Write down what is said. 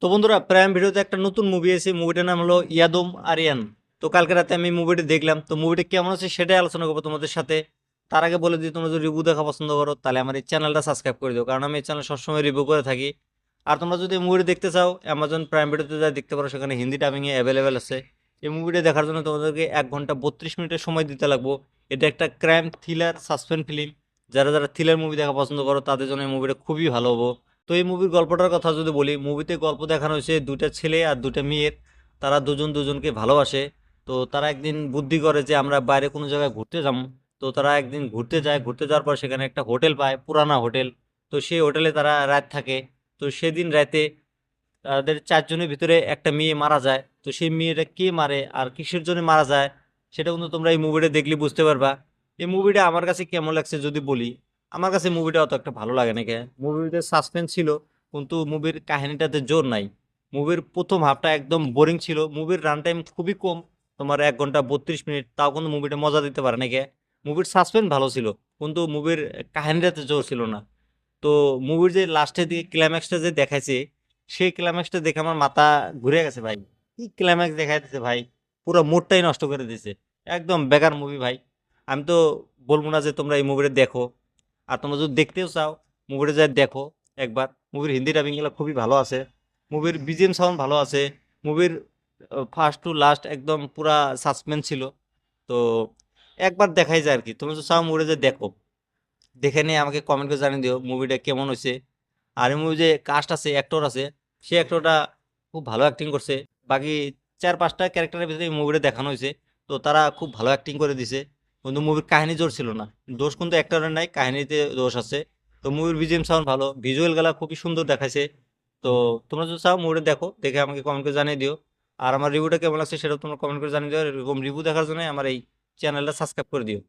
তো বন্ধুরা, প্রাইম ভিডিওতে একটা নতুন মুভি এসে, মুভিটার নাম হলো ইয়াদম আরিয়ান। তো কালকে রাতে আমি মুভিটা দেখলাম। তো মুভিটা কেমন আছে সেটাই আলোচনা করবো তোমাদের সাথে। তার আগে বলে দিই, তোমরা যদি রিভিউ দেখা পছন্দ করো তাহলে আমার এই চ্যানেলটা সাবস্ক্রাইব করে দিও, কারণ আমি এই চ্যানেল সবসময় রিভিউ করে থাকি। আর তোমরা যদি মুভিটা দেখতে চাও, অ্যামাজন প্রাইম ভিডিওতে যা দেখতে পারো, সেখানে হিন্দি ডাবিংয়ে অ্যাভেলেবেল আছে। এই মুভিটা দেখার জন্য তোমাদেরকে 1 ঘন্টা 32 মিনিটের সময় দিতে লাগবো। এটা একটা ক্রাইম থ্রিলার সাসপেন্স ফিল্ম। যারা যারা থ্রিলার মুভি দেখা পছন্দ করো তাদের জন্য এই মুভিটা খুবই ভালো হবো। তো এই মুভির গল্পটার কথা যদি বলি, মুভিতে গল্প দেখানো হয়েছে দুটা ছেলে আর দুটা মেয়ের। তারা দুজন দুজনকে ভালোবাসে। তো তারা একদিন বুদ্ধি করে যে আমরা বাইরে কোনো জায়গায় ঘুরতে যাব। তো তারা একদিন ঘুরতে যায়, ঘুরতে যাওয়ার পর সেখানে একটা হোটেল পায়, পুরানা হোটেল। তো সেই হোটেলে তারা রাত থাকে। তো সেদিন রাতে তাদের চারজনের ভিতরে একটা মেয়ে মারা যায়। তো সেই মেয়েটা কে মারে আর কিসের জন্য মারা যায়, সেটা কিন্তু তোমরা এই মুভিটা দেখলে বুঝতে পারবা। এই মুভিটা আমার কাছে কেমন লাগছে যদি বলি, আমার কাছে মুভিটা অত একটা ভালো লাগে না। মুভিতে সাসপেন্স ছিল, কিন্তু মুভির কাহিনীটাতে জোর নাই। মুভির প্রথম হাফটা একদম বোরিং ছিল। মুভির রান টাইম খুবই কম, তোমার 1 ঘন্টা 32 মিনিট, তাও কিন্তু মুভিটা মজা দিতে পারে না। মুভির সাসপেন্স ভালো ছিল, কিন্তু মুভির কাহিনীটাতে জোর ছিল না। তো মুভির যে লাস্টের দিকে ক্লাইম্যাক্সটা যে দেখাইছে, সেই ক্লাইম্যাক্সটা দেখে আমার মাথা ঘুরে গেছে ভাই। কি ক্লাইম্যাক্স দেখাইতেছে ভাই, পুরো মুডটাই নষ্ট করে দিয়েছে। একদম বেকার মুভি ভাই। আমি তো বলবো না যে তোমরা এই মুভিটা দেখো। আর তোমরা যদি দেখতেও চাও, মুভিটা যা দেখো একবার। মুভির হিন্দি ডাবিংগুলো খুবই ভালো আছে। মুভির বিজিএম সাউন্ড ভালো আছে। মুভির ফার্স্ট টু লাস্ট একদম পুরা সাসপেন্স ছিল। তো একবার দেখাই যায় আর কি। তুমি তো চাও মুভিটা যে দেখো, দেখে নিয়ে আমাকে কমেন্ট করে জানিয়ে দিও মুভিটা কেমন হয়েছে। আর এই মুভি যে কাস্ট আছে, অ্যাক্টর আছে, সেই অ্যাক্টরটা খুব ভালো অ্যাক্টিং করছে। বাকি 4-5টা ক্যারেক্টারের ভিতরে এই মুভিটা দেখানো হয়েছে। তো তারা খুব ভালো অ্যাক্টিং করে দিছে। কিন্তু মুভির কাহিনী জোর ছিল না। দোষ কিন্তু অ্যাক্টরের নাই, কাহিনীতে দোষ আছে। তো মুভির বিজিএম সাউন্ড ভালো, ভিজুয়াল গুলা খুবই সুন্দর দেখাইছে। তো তোমরা যদি চাও মুভিটা দেখো, দেখে আমাকে কমেন্ট করে জানিয়ে দিও। আর আমার রিভিউটা কেমন লাগছে সেটাও তোমরা কমেন্ট করে জানিয়ে দিও। এরকম রিভিউ দেখার জন্য আমার এই চ্যানেলটা সাবস্ক্রাইব করে দিও।